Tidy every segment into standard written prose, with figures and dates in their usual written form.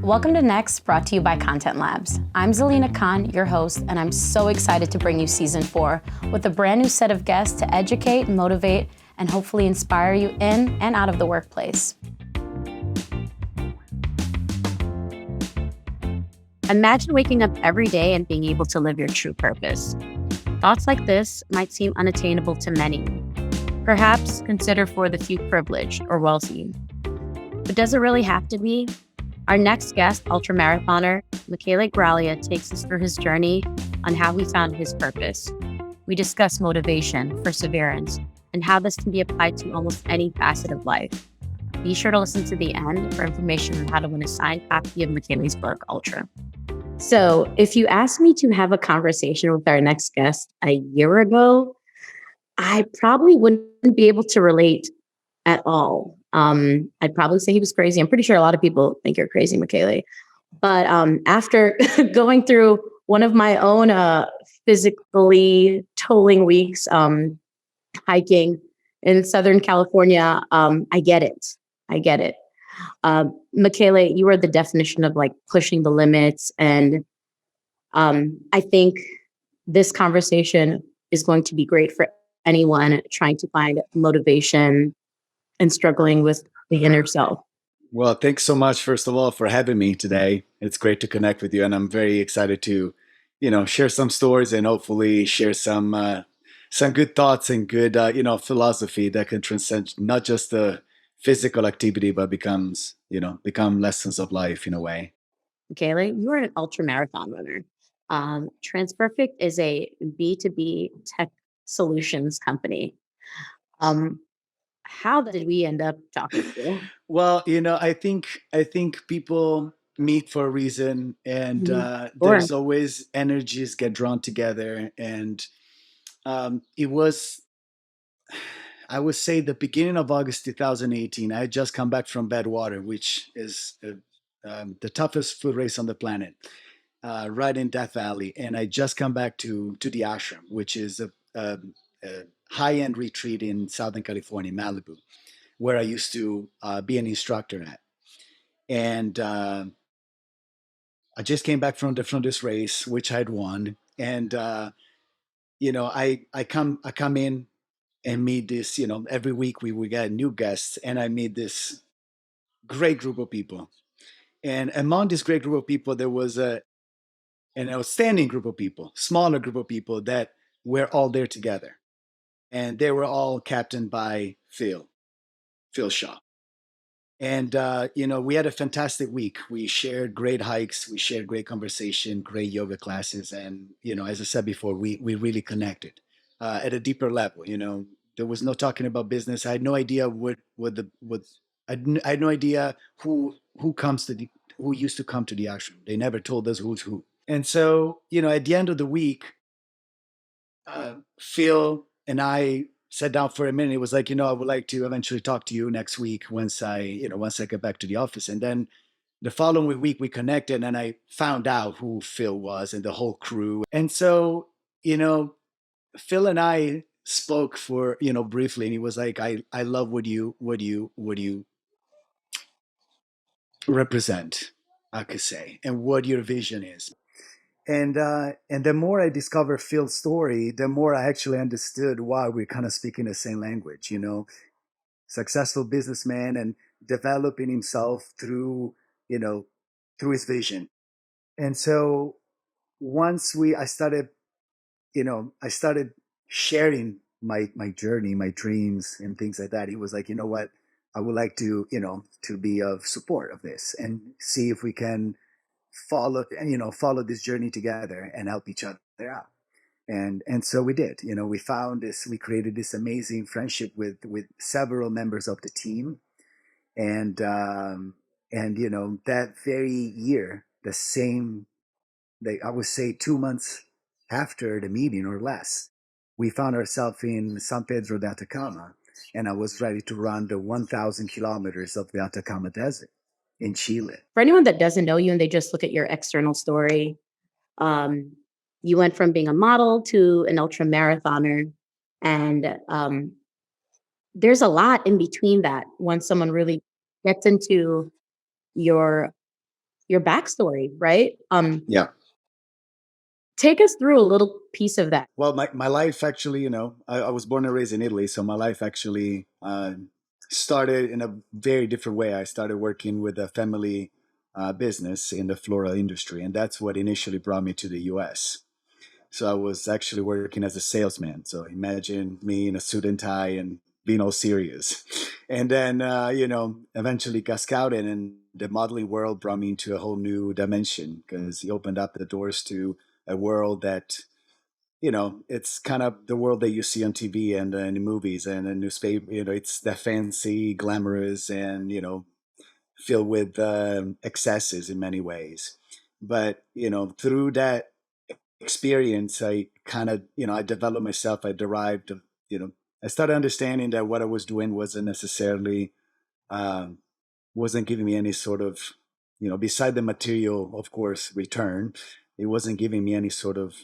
Welcome to Next, brought to you by Content Labs. I'm Zelena Khan, your host, and I'm so excited to bring you season 4 with a brand new set of guests to educate, motivate, and hopefully inspire you in and out of the workplace. Imagine waking up every day and being able to live your true purpose. Thoughts like this might seem unattainable to many. Perhaps considered for the few privileged or wealthy. But does it really have to be? Our next guest, ultramarathoner Michele Graglia, takes us through his journey on how he found his purpose. We discuss motivation, perseverance, and how this can be applied to almost any facet of life. Be sure to listen to the end for information on how to win a signed copy of Michele's book, Ultra. So if you asked me to have a conversation with our next guest a year ago, I probably wouldn't be able to relate at all. I'd probably say he was crazy. I'm pretty sure a lot of people think you're crazy, Michele. But after going through one of my own physically tolling weeks, hiking in Southern California, I get it. I get it. Michele, you are the definition of like pushing the limits. And I think this conversation is going to be great for anyone trying to find motivation and struggling with the inner self. Well, thanks so much, first of all, for having me today. It's great to connect with you, and I'm very excited to, share some stories and hopefully share some good thoughts and good, philosophy that can transcend not just the physical activity, but become lessons of life in a way. Michele, you are an ultra marathon runner. TransPerfect is a B2B tech solutions company. How did we end up talking to you? Well, I think people meet for a reason, and Sure. there's always energies get drawn together, and it was, I would say, the beginning of August 2018. I had just come back from Badwater, which is the toughest foot race on the planet, right in Death Valley, and I just come back to the ashram, which is a high-end retreat in Southern California, Malibu, where I used to be an instructor at. And I just came back from this race, which I'd won. And I come in and meet this. Every week we get new guests, and I meet this great group of people. And among this great group of people, there was an outstanding group of people, smaller group of people that were all there together, and they were all captained by Phil Shaw. And we had a fantastic week. We shared great hikes, we shared great conversation, great yoga classes, and as I said before, we really connected at a deeper level. There was no talking about business. I had no idea I had no idea who used to come to the ashram. They never told us who's who. And so, at the end of the week, Phil and I sat down for a minute. It was like, I would like to eventually talk to you next week once I get back to the office. And then the following week we connected, and I found out who Phil was and the whole crew. And so, Phil and I spoke for, briefly, and he was like, I love what you represent, I could say, and what your vision is. And the more I discovered Phil's story, the more I actually understood why we're kind of speaking the same language. Successful businessman and developing himself through his vision. And so once I started sharing my journey, my dreams, and things like that. He was like, you know what, I would like to be of support of this and see if we can follow this journey together and help each other out. And so we did. We created this amazing friendship with several members of the team. And that very year, I would say 2 months after the meeting or less, we found ourselves in San Pedro de Atacama, and I was ready to run the 1,000 kilometers of the Atacama Desert in Chile. For anyone that doesn't know you and they just look at your external story, you went from being a model to an ultra marathoner, and there's a lot in between that. Once someone really gets into your your backstory, right? Yeah. Take us through a little piece of that. Well, my life actually, I was born and raised in Italy, so my life actually started in a very different way. I started working with a family business in the floral industry, and that's what initially brought me to the US. So I was actually working as a salesman. So imagine me in a suit and tie and being all serious. And then, eventually got scouted, and the modeling world brought me into a whole new dimension because he opened up the doors to a world that, it's kind of the world that you see on TV and in movies and in newspaper. It's that fancy, glamorous, and, filled with excesses in many ways. But, through that experience, I kind of, I developed myself. I derived, you know, I started understanding that what I was doing wasn't necessarily, um, wasn't giving me any sort of, beside the material, of course, return, it wasn't giving me any sort of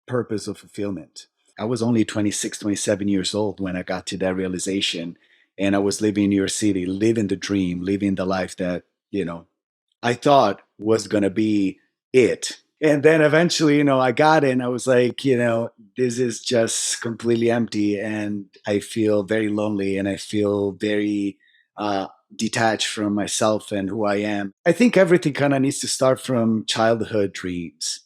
purpose or fulfillment. I was only 26, 27 years old when I got to that realization. And I was living in New York City, living the dream, living the life that, I thought was going to be it. And then eventually, I got it and I was like, this is just completely empty. And I feel very lonely and I feel very detached from myself and who I am. I think everything kind of needs to start from childhood dreams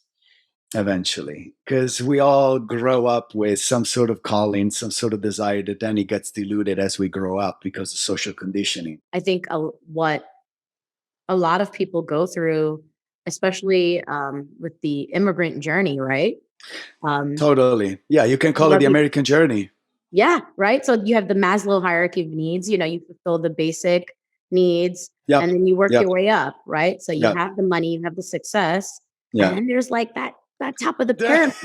eventually, because we all grow up with some sort of calling, some sort of desire that then it gets diluted as we grow up because of social conditioning. I think what a lot of people go through, especially with the immigrant journey, right? Um, Totally. Yeah, you can call it where the peop- American journey. yeah, right. So you have the Maslow hierarchy of needs. You fulfill the basic needs, and Yep. then you work your Yep. way up, right? So you Yep. have the money, you have the success, and Yeah. then there's like that top of the pyramid.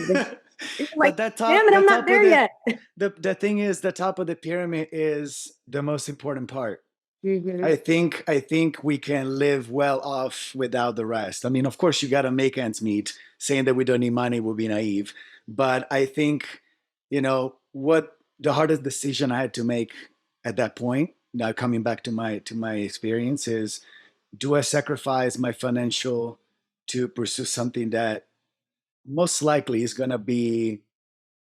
You're like, But that damn top it, the I'm not top of there the yet. the thing is, the top of the pyramid is the most important part. Hmm. I think we can live well off without the rest. I mean, of course, you got to make ends meet. Saying that we don't need money would be naive. But I think, what the hardest decision I had to make at that point, now coming back to my experience, is, do I sacrifice my financial to pursue something that most likely is going to be,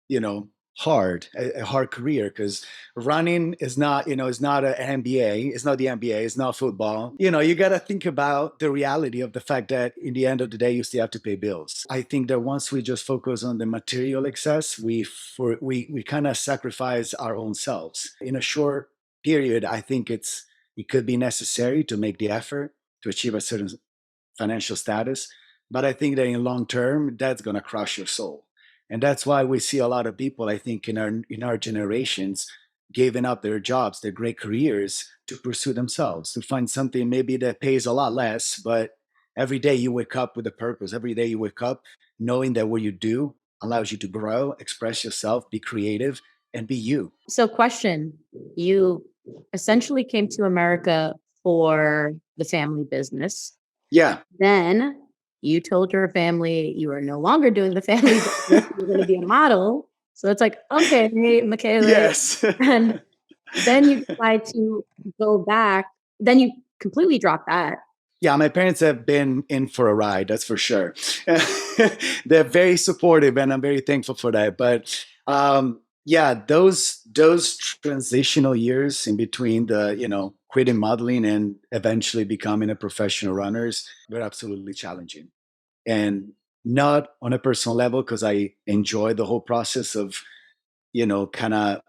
you know a hard career, because running is not, is not an NBA, it's not the NBA, it's not football. You got to think about the reality of the fact that in the end of the day you still have to pay bills. I think that once we just focus on the material excess, we kind of sacrifice our own selves in a short period. I think it could be necessary to make the effort to achieve a certain financial status. But I think that in long term, that's going to crush your soul. And that's why we see a lot of people, I think, in our generations, giving up their jobs, their great careers, to pursue themselves, to find something maybe that pays a lot less, but every day you wake up with a purpose. Every day you wake up knowing that what you do allows you to grow, express yourself, be creative, and be you. So, question: you essentially came to America for the family business. Yeah. Then you told your family you are no longer doing the family business. You're going to be a model. So it's like, okay, Michele. Yes. And then you decide to go back. Then you completely drop that. Yeah, my parents have been in for a ride, that's for sure. They're very supportive, and I'm very thankful for that. But yeah, those transitional years in between the quitting modeling and eventually becoming a professional runners were absolutely challenging, and not on a personal level, because I enjoy the whole process of kind of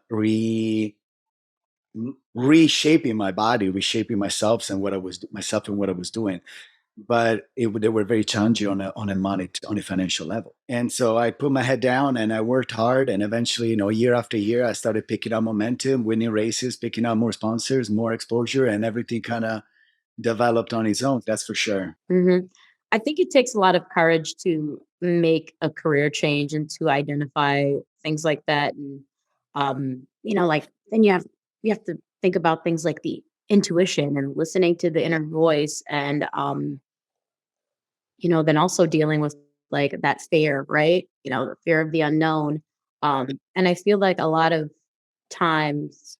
reshaping my body, reshaping myself and what I was doing. But they were very challenging on a financial level. And so I put my head down and I worked hard. And eventually, year after year, I started picking up momentum, winning races, picking up more sponsors, more exposure, and everything kind of developed on its own. That's for sure. Hmm. I think it takes a lot of courage to make a career change and to identify things like that. And like then you have to think about things like the intuition and listening to the inner voice, and then also dealing with like that fear, right? The fear of the unknown. And I feel like a lot of times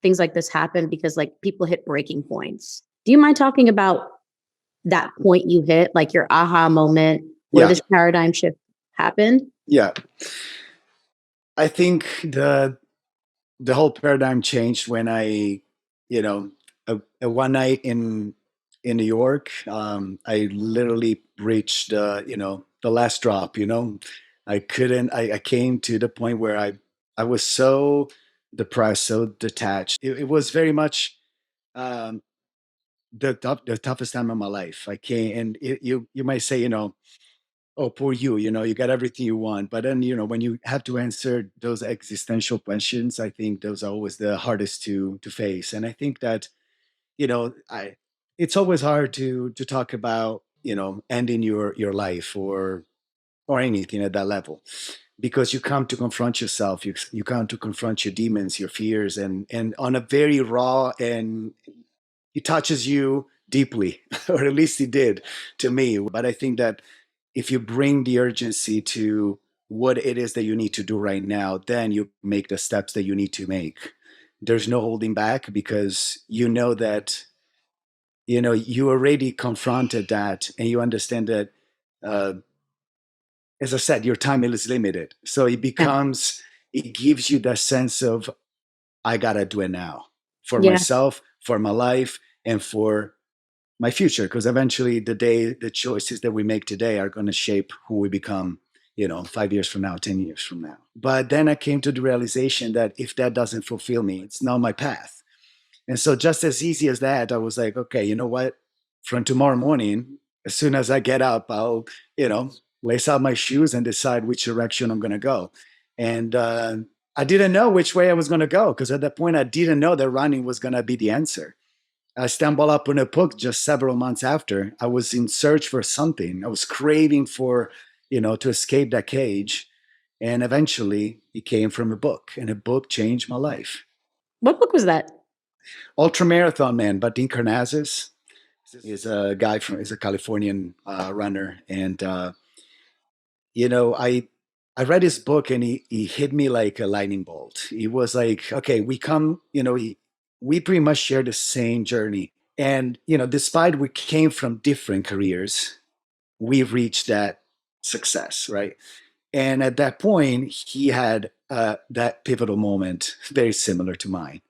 things like this happen because like people hit breaking points. Do you mind talking about that point you hit, like your aha moment where Yeah, this paradigm shift happened? yeah. I think the whole paradigm changed when I, you know, a one night in New York, I literally reached, the last drop. I couldn't. I came to the point where I was so depressed, so detached. It was very much um, the toughest time of my life. I came, and you might say, oh, poor you, you got everything you want. But then, when you have to answer those existential questions, I think those are always the hardest to face. And I think that, I it's always hard to talk about, ending your life or anything at that level, because you come to confront yourself, you come to confront your demons, your fears, and on a very raw, and it touches you deeply, or at least it did to me. But I think that if you bring the urgency to what it is that you need to do right now, then you make the steps that you need to make. There's no holding back, because you know that, you already confronted that, and you understand that, uh, as I said, your time is limited. So Yeah. it gives you that sense of, I gotta do it now, for Yeah. myself, for my life, and for my future, because eventually the choices that we make today are going to shape who we become, 5 years from now, 10 years from now. But then I came to the realization that if that doesn't fulfill me, it's not my path. And so, just as easy as that, I was like, okay, you know what, from tomorrow morning, as soon as I get up, I'll, lace out my shoes and decide which direction I'm going to go. And I didn't know which way I was going to go, because at that point I didn't know that running was going to be the answer. I stumbled upon a book just several months after. I was in search for something. I was craving for, to escape that cage. And eventually it came from a book, and a book changed my life. What book was that? Ultramarathon Man by Dean Karnazes is a Californian runner. And, I read his book, and he hit me like a lightning bolt. He was like, okay, we pretty much share the same journey. And, despite we came from different careers, we've reached that success, right? And at that point, he had that pivotal moment, very similar to mine.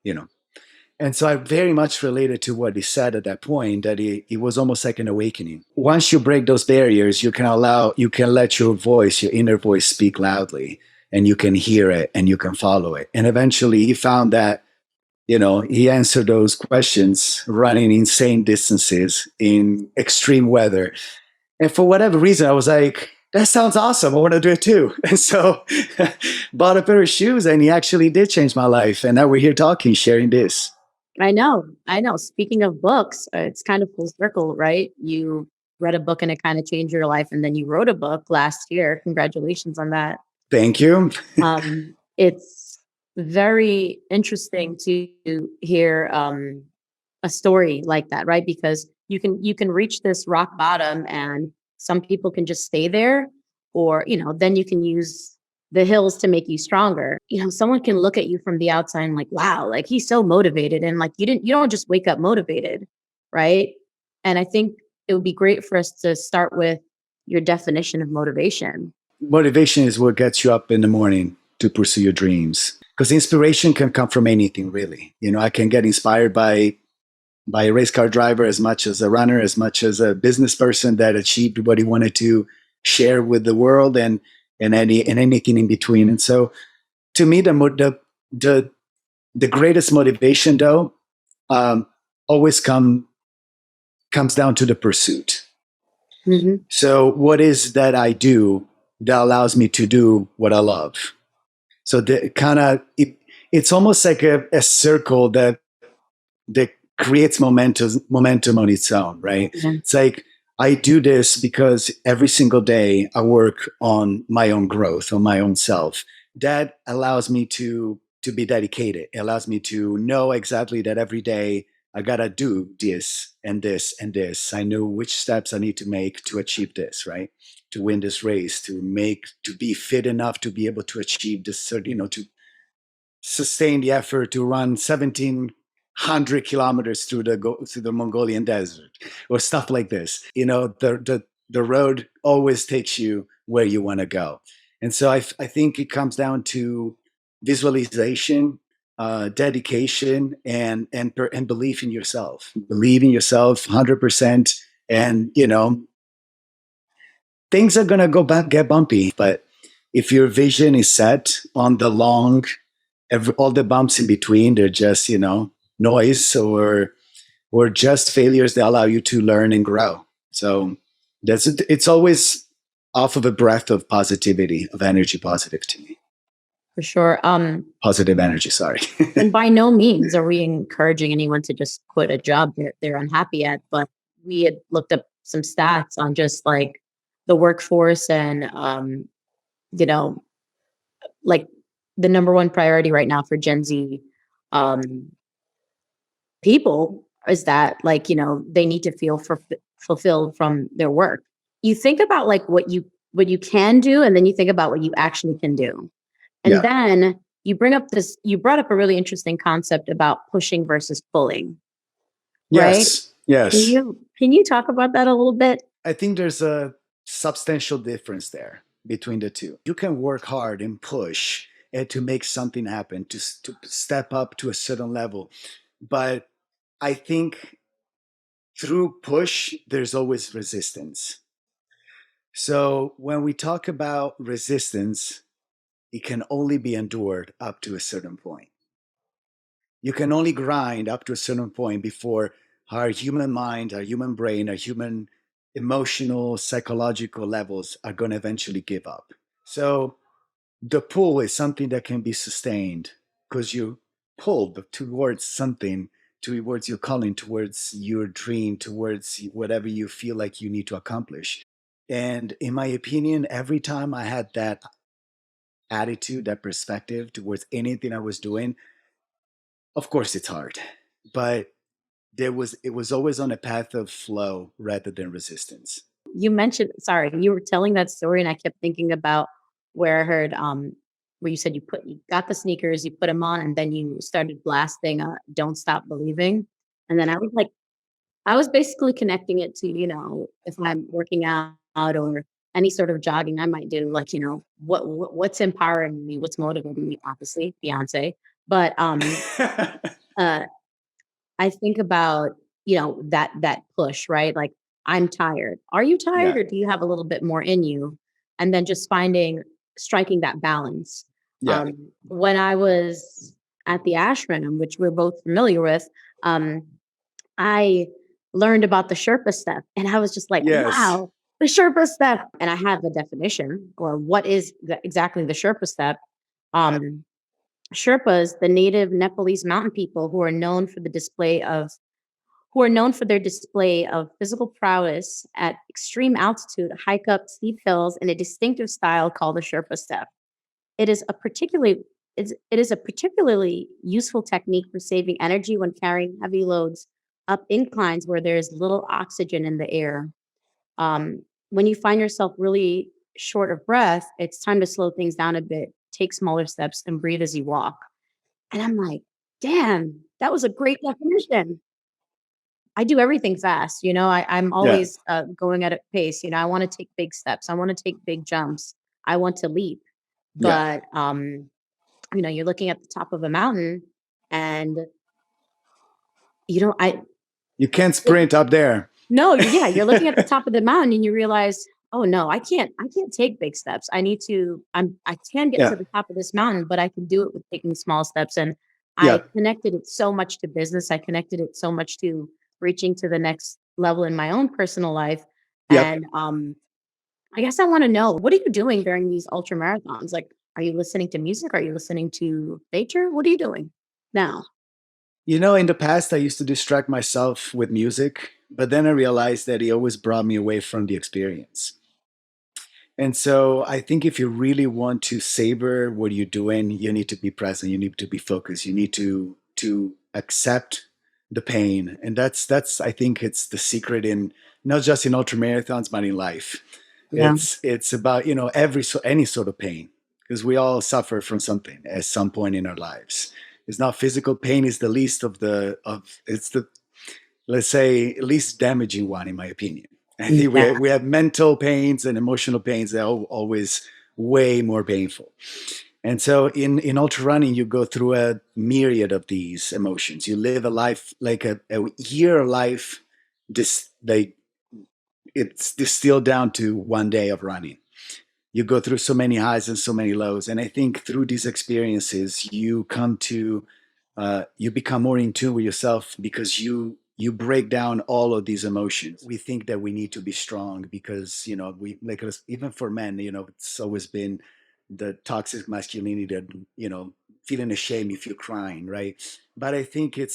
And so I very much related to what he said at that point, that it was almost like an awakening. Once you break those barriers, you can let your voice, your inner voice, speak loudly, and you can hear it and you can follow it. And eventually he found that, he answered those questions running insane distances in extreme weather. And for whatever reason, I was like, that sounds awesome. I want to do it too. And so bought a pair of shoes, and he actually did change my life. And now we're here talking, sharing this. I know. I know. Speaking of books, it's kind of full circle, right? You read a book and it kind of changed your life, and then you wrote a book last year. Congratulations on that. Thank you. It's very interesting to hear a story like that, right? Because you can reach this rock bottom, and some people can just stay there, or then you can use the hills to make you stronger. Someone can look at you from the outside and like, wow, like he's so motivated, and like you don't just wake up motivated, right? And I think it would be great for us to start with your definition of motivation. Motivation is what gets you up in the morning to pursue your dreams. Because inspiration can come from anything, really. I can get inspired by a race car driver as much as a runner, as much as a business person that achieved what he wanted to share with the world, and anything in between. And so, to me, the greatest motivation, though, um, always comes down to the pursuit. Hmm. So, what is that I do that allows me to do what I love? So, it's almost like a circle that creates momentum on its own, right? Yeah. It's like, I do this because every single day I work on my own growth, on my own self. That allows me to be dedicated. It allows me to know exactly that every day I gotta do this and this and this. I know which steps I need to make to achieve this, right? To win this race, to be fit enough to be able to achieve this, to sustain the effort to run 17 100 kilometers through the Mongolian desert or stuff like this. The road always takes you where you want to go. And so I think it comes down to visualization, dedication, and belief in yourself. Believe in yourself 100%. And things are gonna get bumpy, but if your vision is set on the long, all the bumps in between, they're just noise or just failures that allow you to learn and grow. So it's always off of a breath of positivity, of energy, positive to me. For sure. Positive energy, sorry. And by no means are we encouraging anyone to just quit a job they're unhappy at, but we had looked up some stats on just like the workforce and you know, like the number one priority right now for Gen Z um people is that like, they need to feel fulfilled from their work. You think about like what you can do, and then you think about what you actually can do. And Yeah. then you brought up a really interesting concept about pushing versus pulling, right? Yes. Yes. Can you talk about that a little bit? I think there's a substantial difference there between the two. You can work hard and push and to make something happen, to step up to a certain level. But I think through push, there's always resistance. So when we talk about resistance, it can only be endured up to a certain point. You can only grind up to a certain point before our human mind, our human brain, our human emotional, psychological levels are going to eventually give up. So the pull is something that can be sustained because you pulled towards something, towards your calling, towards your dream, towards whatever you feel like you need to accomplish. And in my opinion, every time I had that attitude, that perspective towards anything I was doing, of course it's hard, but it was always on a path of flow rather than resistance. You mentioned, sorry, you were telling that story and I kept thinking about where I heard where you said you got the sneakers, you put them on, and then you started blasting Don't Stop Believing. And then I was basically connecting it to, if I'm working out or any sort of jogging I might do, like, what's empowering me, what's motivating me, obviously, Beyonce. But uh I think about, that push, right? Like, I'm tired. Are you tired Yeah. or do you have a little bit more in you? And then just striking that balance. Yeah. When I was at the ashram, which we're both familiar with, um, I learned about the Sherpa step and I was just like, Yes. wow, the Sherpa step. And I have a definition or what is exactly the Sherpa step. Um, Sherpas, the native Nepalese mountain people who are known for their display of physical prowess at extreme altitude, hike up steep hills in a distinctive style called the Sherpa step. It is a particularly it is a particularly useful technique for saving energy when carrying heavy loads up inclines where there is little oxygen in the air. When you find yourself really short of breath, it's time to slow things down a bit, take smaller steps, and breathe as you walk. And I'm like, damn, that was a great definition. I do everything fast, I'm Yeah. always going at a pace. I want to take big steps. I want to take big jumps. I want to leap. Yeah. But you're looking at the top of a mountain and I You can't sprint up there. no, yeah, you're looking at the top of the mountain and you realize, oh no, I can't take big steps. I can get to Yeah. the top of this mountain, but I can do it with taking small steps. And I Yeah. connected it so much to business. I connected it so much to reaching to the next level in my own personal life. Yep. And I guess I want to know, what are you doing during these ultra marathons? Like, are you listening to music? Are you listening to nature? What are you doing now? In the past, I used to distract myself with music, but then I realized that it always brought me away from the experience. And so I think if you really want to savor what you're doing, you need to be present. You need to be focused. You need to accept the pain, and that's I think it's the secret in not just in ultra marathons, but in life. Yeah. It's about any sort of pain because we all suffer from something at some point in our lives. It's not physical pain is the least of the of it's the, let's say, least damaging one in my opinion. I think Yeah. we have mental pains and emotional pains that are always way more painful. And so in ultra running, you go through a myriad of these emotions. You live a life like a year life, like it's distilled down to one day of running. You go through so many highs and so many lows, and I think through these experiences, you come to you become more in tune with yourself because you break down all of these emotions. We think that we need to be strong because we like us, even for men, it's always been the toxic masculinity that feeling ashamed if you're crying, right? But I think it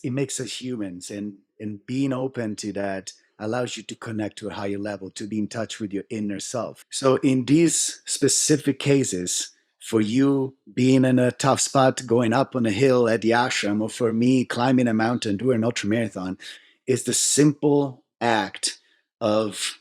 makes us humans, and being open to that allows you to connect to a higher level, to be in touch with your inner self. So in these specific cases, for you being in a tough spot, going up on a hill at the ashram, or for me climbing a mountain, doing an ultra marathon, is the simple act of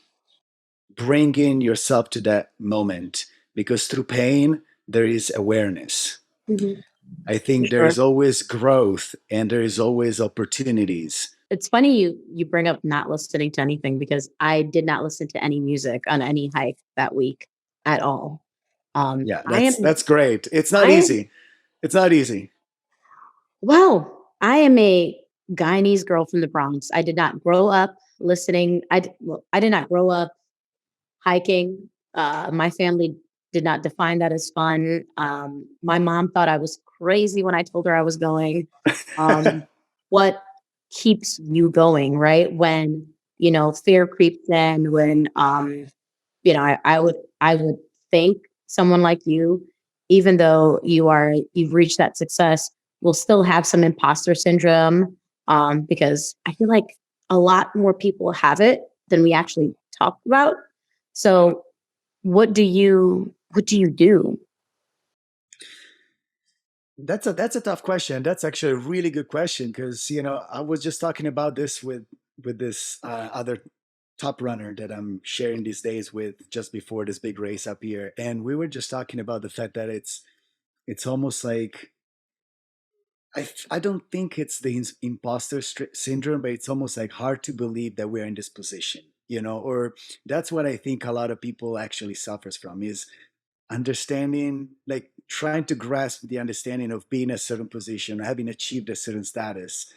bringing yourself to that moment. Because through pain, there is awareness. Mhm. I For think there sure. is always growth and there is always opportunities. It's funny you bring up not listening to anything because I did not listen to any music on any hike that week at all. Yeah, I am that's great. It's not I am easy. It's not easy. I am a Guyanese girl from the Bronx. I did not grow up listening. I did not grow up hiking. My family did not define that as fun. My mom thought I was crazy when I told her I was going. Um, what keeps you going, right? When, fear creeps in, when, I would think someone like you, even though you've reached that success, will still have some imposter syndrome. Because I feel like a lot more people have it than we actually talk about. So what do you do? That's a tough question. That's actually a really good question because I was just talking about this with this other top runner that I'm sharing these days with just before this big race up here, and we were just talking about the fact that it's almost like I don't think it's the imposter syndrome, but it's almost like hard to believe that we're in this position, or that's what I think a lot of people actually suffers from is understanding, like trying to grasp the understanding of being in a certain position, having achieved a certain status,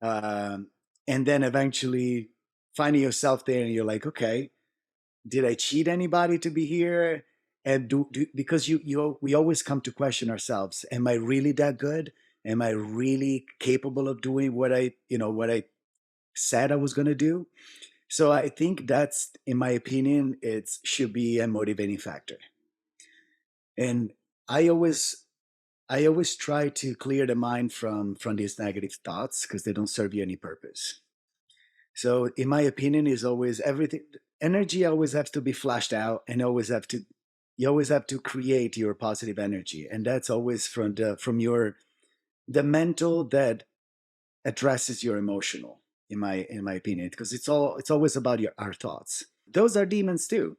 um, and then eventually finding yourself there, and you're like, okay, did I cheat anybody to be here? And because we always come to question ourselves: Am I really that good? Am I really capable of doing what I said I was going to do? So I think that's, in my opinion, it should be a motivating factor. And I always I always try to clear the mind from these negative thoughts because they don't serve you any purpose. So in my opinion, is always everything energy always has to be flashed out, and you always have to create your positive energy. And that's always from your the mental that addresses your emotional, in my opinion, because it's always about our thoughts. Those are demons too,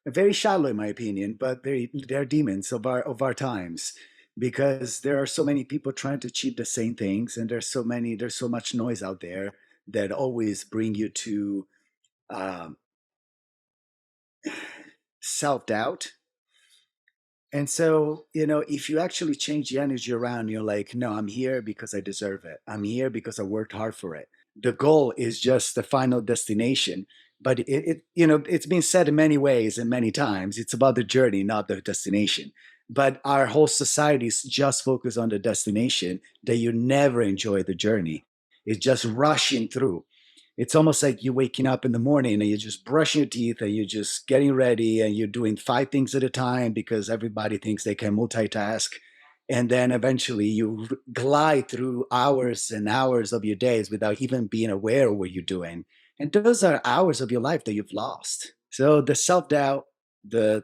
very shallow in my opinion, but they're demons of our times, because there are so many people trying to achieve the same things, and there's so much noise out there that always bring you to um, self-doubt. And so, if you actually change the energy around, you're like, no, I'm here because I deserve it. I'm here because I worked hard for it. The goal is just the final destination. But it's been said in many ways and many times. It's about the journey, not the destination. But our whole society is just focused on the destination, that you never enjoy the journey. It's just rushing through. It's almost like you're waking up in the morning and you're just brushing your teeth and you're just getting ready and you're doing five things at a time because everybody thinks they can multitask. And then eventually you glide through hours and hours of your days without even being aware of what you're doing. And those are hours of your life that you've lost. So the self doubt, the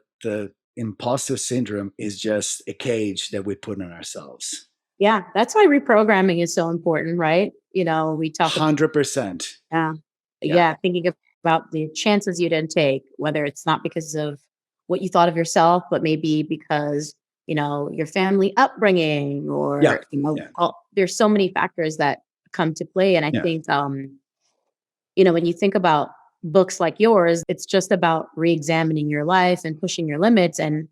imposter syndrome is just a cage that we put on ourselves. Yeah, that's why reprogramming is so important, right? We talk about 100%. yeah, Yeah. yeah, thinking about the chances you didn't take, whether it's not because of what you thought of yourself, but maybe because, your family upbringing, Yeah, or, yeah, there's so many factors that come to play. And I yeah. think, when you think about books like yours, it's just about re-examining your life and pushing your limits. And,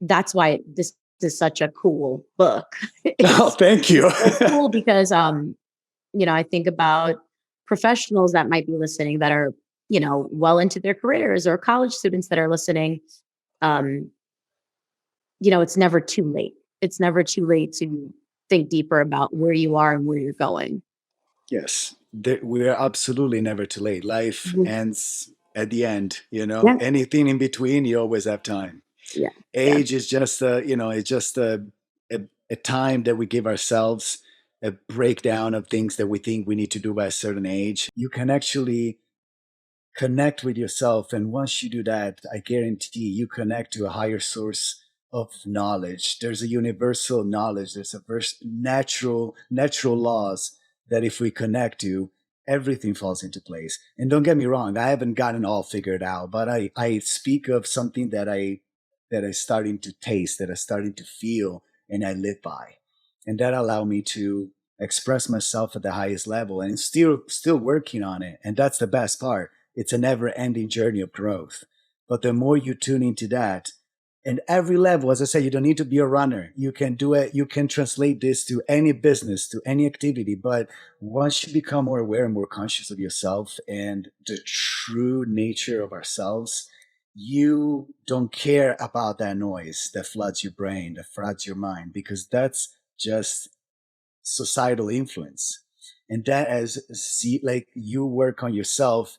that's why this is such a cool book. Oh, it's, thank it's you. so cool because, I think about professionals that might be listening that are, well into their careers, or college students that are listening. Um, it's never too late. It's never too late to think deeper about where you are and where you're going. Yes, we're absolutely never too late. Life Mhm. ends at the end, you know. Yeah. Anything in between, you always have time. Yeah. Yeah. Age is just it's just a time that we give ourselves, a breakdown of things that we think we need to do by a certain age. You can actually connect with yourself, and once you do that, I guarantee you connect to a higher source of knowledge. There's a universal knowledge. There's a natural laws that if we connect to, everything falls into place. And don't get me wrong, I haven't gotten all figured out, but I speak of something that I starting to taste, that I starting to feel, and I live by. And that allowed me to express myself at the highest level, and still working on it. And that's the best part. It's a never ending journey of growth. But the more you tune into that, and every level, as I said, you don't need to be a runner. You can do it. You can translate this to any business, to any activity. But once you become more aware and more conscious of yourself and the true nature of ourselves, you don't care about that noise that floods your brain, that floods your mind, because that's just societal influence. And that as see, like you work on yourself,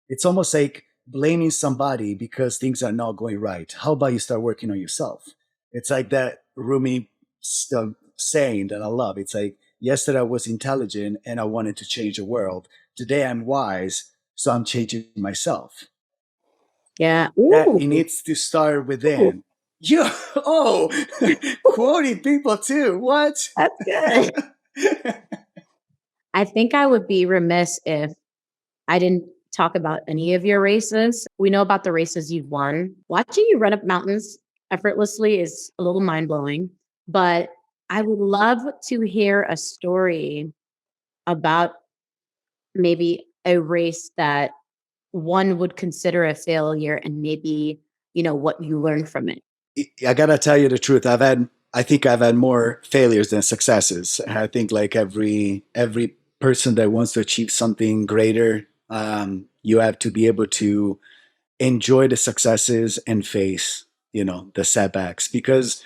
it's almost like blaming somebody because things are not going right. How about you start working on yourself? It's like that Rumi saying that I love. It's like, yesterday I was intelligent and I wanted to change the world. Today I'm wise, so I'm changing myself. Yeah. That it Ooh. needs to start Ooh. within. You, oh, quoting people too. What? That's good. I think I would be remiss if I didn't talk about any of your races. We know about the races you've won. Watching you run up mountains effortlessly is a little mind blowing, but I would love to hear a story about maybe a race that one would consider a failure, and maybe, what you learned from it. I gotta tell you the truth. I think I've had more failures than successes. I think like every person that wants to achieve something greater, you have to be able to enjoy the successes and face, the setbacks, because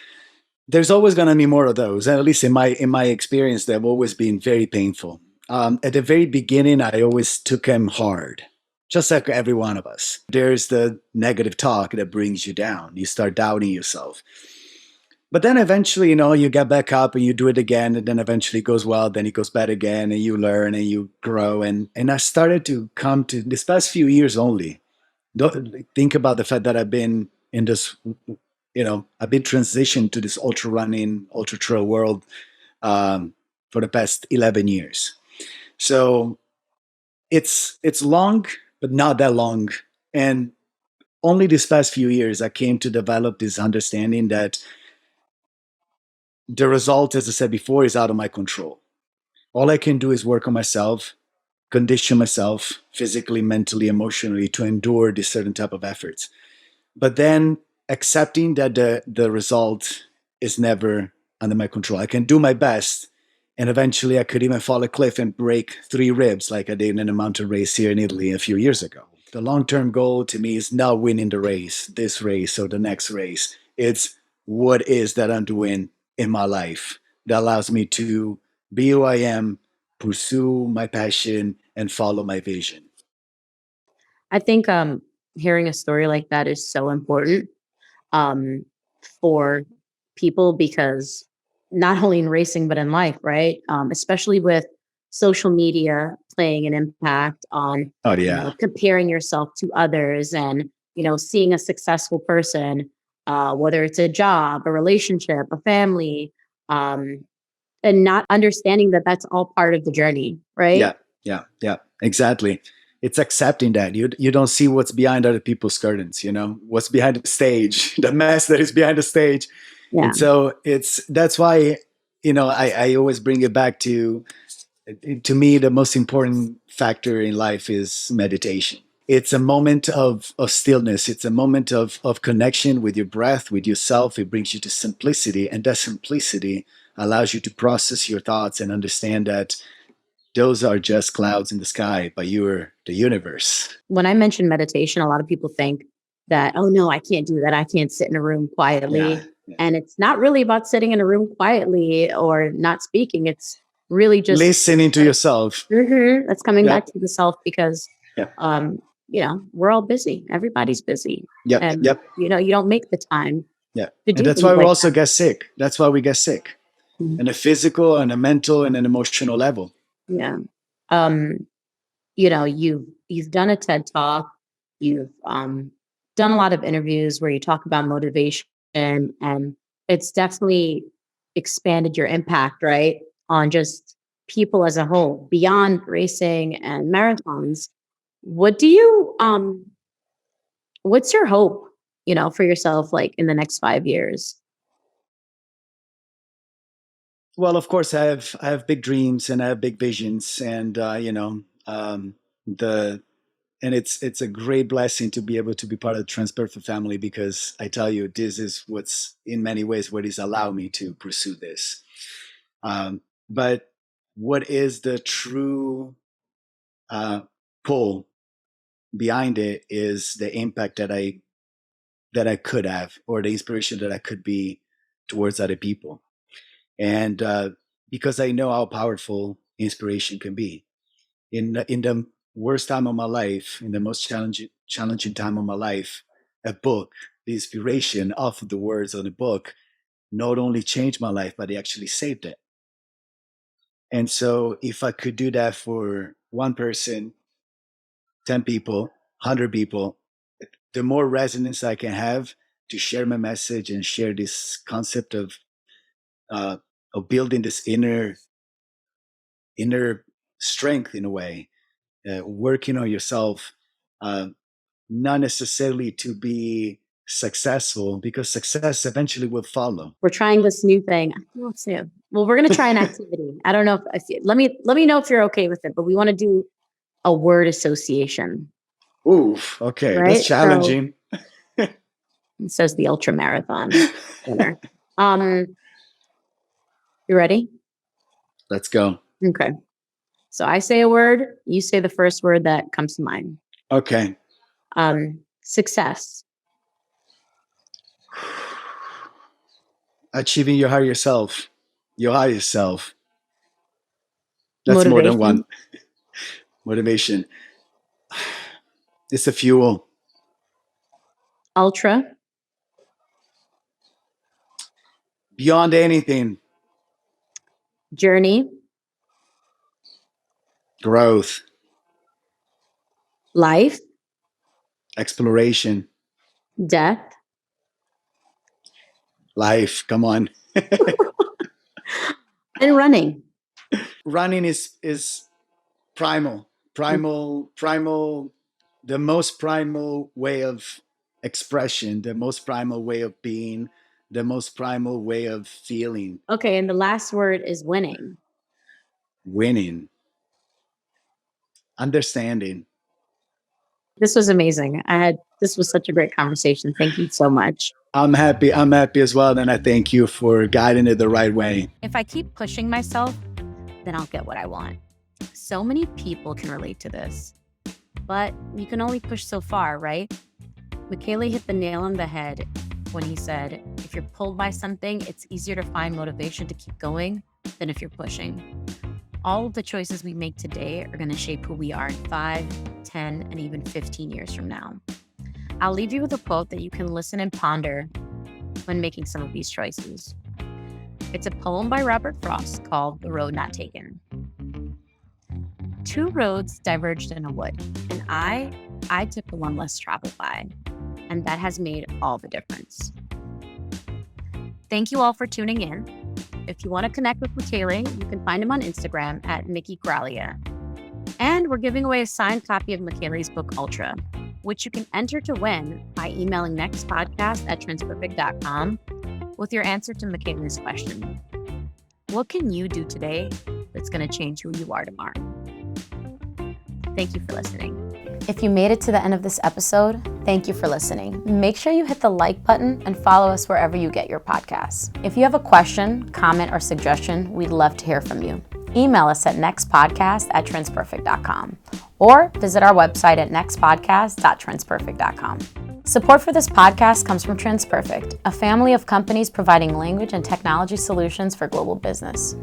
there's always gonna be more of those. And at least in my experience, they've always been very painful. At the very beginning, I always took them hard, just like every one of us. There's the negative talk that brings you down. You start doubting yourself. But then eventually, you get back up and you do it again, and then eventually it goes well, then it goes bad again, and you learn and you grow. And I started to come to this past few years only. Don't think about the fact that I've been in this, I've been transitioned to this ultra running, ultra trail world for the past 11 years. So it's long, but not that long. And only this past few years, I came to develop this understanding that the result, as I said before, is out of my control. All I can do is work on myself, condition myself physically, mentally, emotionally to endure this certain type of efforts. But then accepting that the result is never under my control. I can do my best, and eventually I could even fall a cliff and break 3 ribs like I did in a mountain race here in Italy a few years ago. The long-term goal to me is not winning the race, this race or the next race. It's what is that I'm doing in my life that allows me to be who I am, pursue my passion, and follow my vision. I think hearing a story like that is so important, um, for people, because not only in racing but in life, right? Especially with social media playing an impact on, Oh yeah. comparing yourself to others, and, seeing a successful person, whether it's a job, a relationship, a family, um, and not understanding that that's all part of the journey, right? Yeah, yeah, yeah, exactly. It's accepting that you don't see what's behind other people's curtains. What's behind the stage, the mess that is behind the stage. Yeah. And so that's why, I always bring it back to me, the most important factor in life is meditation. It's a moment of stillness. It's a moment of connection with your breath, with yourself. It brings you to simplicity. And that simplicity allows you to process your thoughts and understand that those are just clouds in the sky, but you're the universe. When I mention meditation, a lot of people think that, oh no, I can't do that. I can't sit in a room quietly. Yeah. And it's not really about sitting in a room quietly or not speaking. It's really just Listening to yourself. That's coming Yeah. back to the self because, Yeah. we're all busy. Everybody's busy. Yep. And, Yep. you don't make the time Yeah. to do And that's things why we like also that. get sick. That's why we get sick. Mhm. On a physical, and a mental, and an emotional level. Yeah. You've done a TED Talk. You've done a lot of interviews where you talk about motivation, and it's definitely expanded your impact, right, on just people as a whole beyond racing and marathons. What do you what's your hope, for yourself, like in the next 5 years? Well, of course, I have big dreams and I have big visions, and the and it's a great blessing to be able to be part of the TransPerfect family, because I tell you, this is what's in many ways what is allowed me to pursue this. But what is the true uh, pull behind it is the impact that I could have, or the inspiration that I could be towards other people. And because I know how powerful inspiration can be. In the worst time of my life, in the most challenging time of my life, a book, the inspiration of the words on the book, not only changed my life, but it actually saved it. And so, if I could do that for one person, 10 people, 100 people, the more resonance I can have to share my message and share this concept uh, of building this inner strength in a way, working on yourself, uh, not necessarily to be successful, because success eventually will follow. We're trying this new thing. What's new? Well, we're going to try an activity. I don't know let me know if you're okay with it, but we want to do a word association, Oof, okay, that's right? So challenging. it says the Ultramarathon winner. You ready? Let's go. Okay. So I say a word, you say the first word that comes to mind. Okay. Success. Achieving your higher self. Your higher self. That's more than one. Motivation. Motivation. It's a fuel. Ultra. Beyond anything. Journey. Growth. Life. Exploration. Death. Life. Come on. And running. Running is primal. Primal, the most primal way of expression, the most primal way of being, the most primal way of feeling. Okay, and the last word is winning. Winning. Understanding. This was amazing. This was such a great conversation. Thank you so much. I'm happy as well, and I thank you for guiding it the right way. If I keep pushing myself, then I'll get what I want. So many people can relate to this, but you can only push so far, right? Michele hit the nail on the head when he said, if you're pulled by something, it's easier to find motivation to keep going than if you're pushing. All of the choices we make today are going to shape who we are in 5, 10, and even 15 years from now. I'll leave you with a quote that you can listen and ponder when making some of these choices. It's a poem by Robert Frost called The Road Not Taken. 2 roads diverged in a wood, and I took the one less traveled by, and that has made all the difference. Thank you all for tuning in. If you want to connect with Michele, you can find him on Instagram at Michele Graglia. And we're giving away a signed copy of Michele's book, Ultra, which you can enter to win by emailing nextpodcast@transperfect.com with your answer to Michele's question. What can you do today that's going to change who you are tomorrow? Thank you for listening. If you made it to the end of this episode, thank you for listening. Make sure you hit the like button and follow us wherever you get your podcasts. If you have a question, comment, or suggestion, we'd love to hear from you. Email us at nextpodcast@transperfect.com or visit our website at nextpodcast.transperfect.com. Support for this podcast comes from TransPerfect, a family of companies providing language and technology solutions for global business.